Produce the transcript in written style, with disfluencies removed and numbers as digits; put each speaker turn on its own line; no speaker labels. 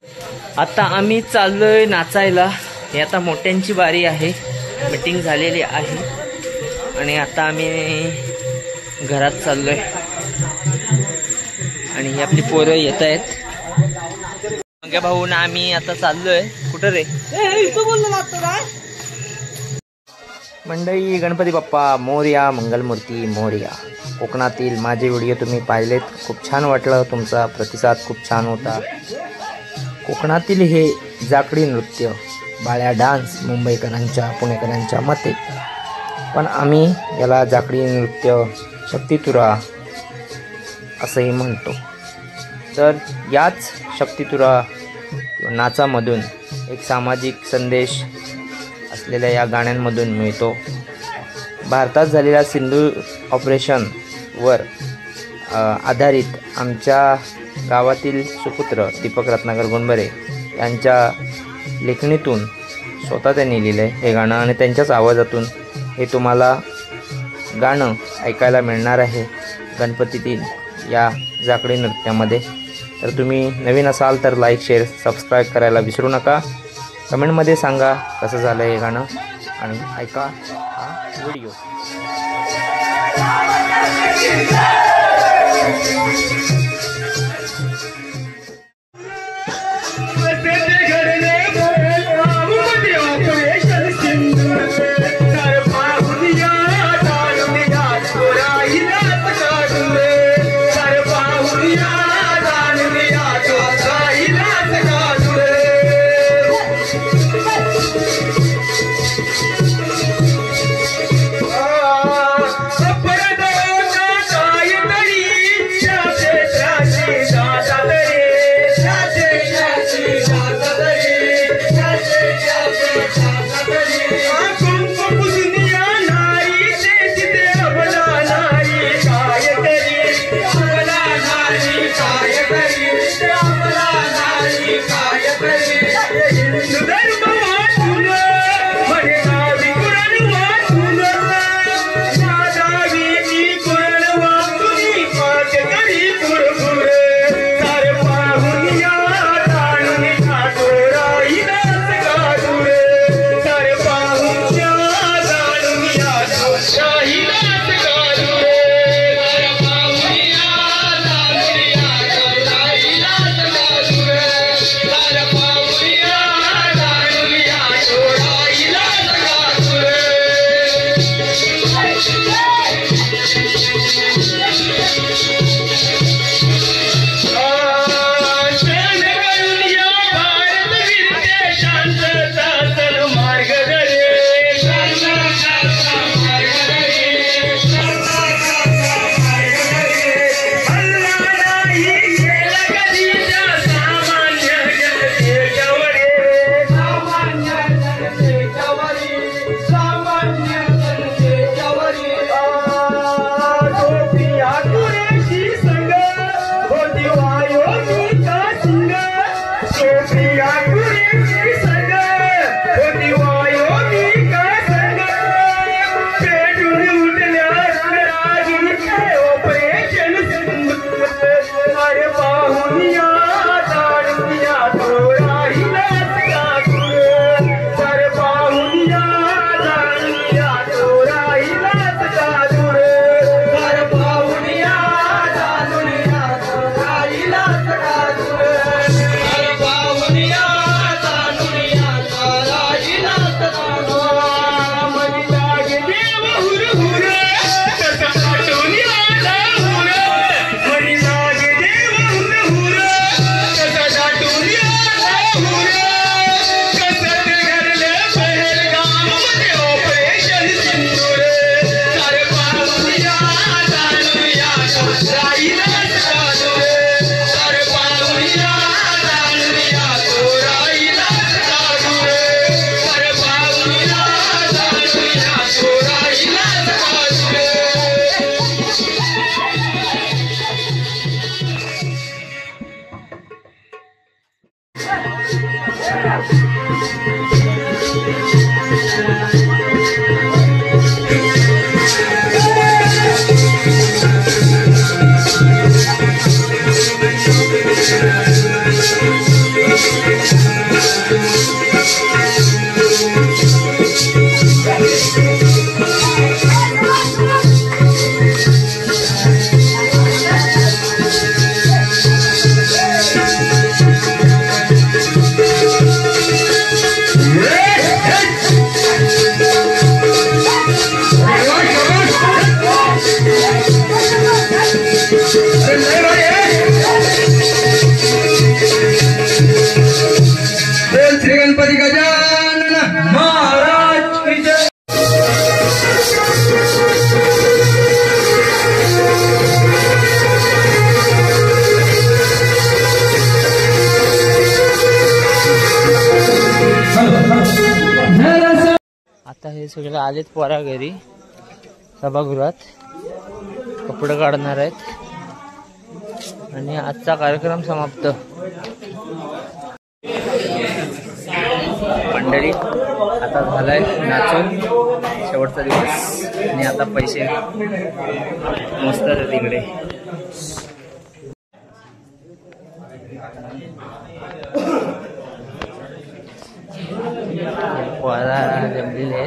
आता आम्ही चाललोय नाचायला। हे आता मोठ्यांची बारी आहे, मीटिंग झालेली आहे आणि आता आम्ही घरात चाललोय आणि ही आपली पोरं येत आहेत। मंग्या भाऊ ना आम्ही आता चाललोय। कुठं रे? मंडळी, गणपती बाप्पा मोरया, मंगलमूर्ती मोरया। कोकणातील माझे व्हिडिओ तुम्ही पाहिलेत, खूप छान वाटलं, तुमचा प्रतिसाद खूप छान होता। कोकणातील हे जाकडी नृत्य, बाळ्या डान्स मुंबईकरांच्या पुणेकरांच्या मते, पण आम्ही याला जाकडी नृत्य, शक्तितुरा असंही म्हणतो। तर याच शक्तितुरा नाचामधून एक सामाजिक संदेश असलेल्या या गाण्यांमधून मिळतो। भारतात झालेल्या सिंधू ऑपरेशनवर आधारित आमच्या गावातील सुपुत्र दीपक रत्नाकर गोंडबरे यांच्या लेखणीतून स्वतः त्यांनी लिहिलं आहे हे गाणं आणि त्यांच्याच आवाजातून हे तुम्हाला गाणं ऐकायला मिळणार आहे गणपतीतील या जाकडी नृत्यामध्ये। तर तुम्ही नवीन असाल तर लाईक, शेअर, सबस्क्राईब करायला विसरू नका। कमेंटमध्ये सांगा कसं झालं हे गाणं आणि ऐका हा व्हिडिओ।
श्री गणपती गजानन महाराज की जय।
आता हे सगळे आलेत पोरा घरी सभागृहात कपडे काढणार आहेत आणि आजचा कार्यक्रम समाप्त। मंडळी आता झालाय नाचून शेवटचा दिवस आणि आता पैसे मस्त आहेत तिकडे। पोरा जमलेले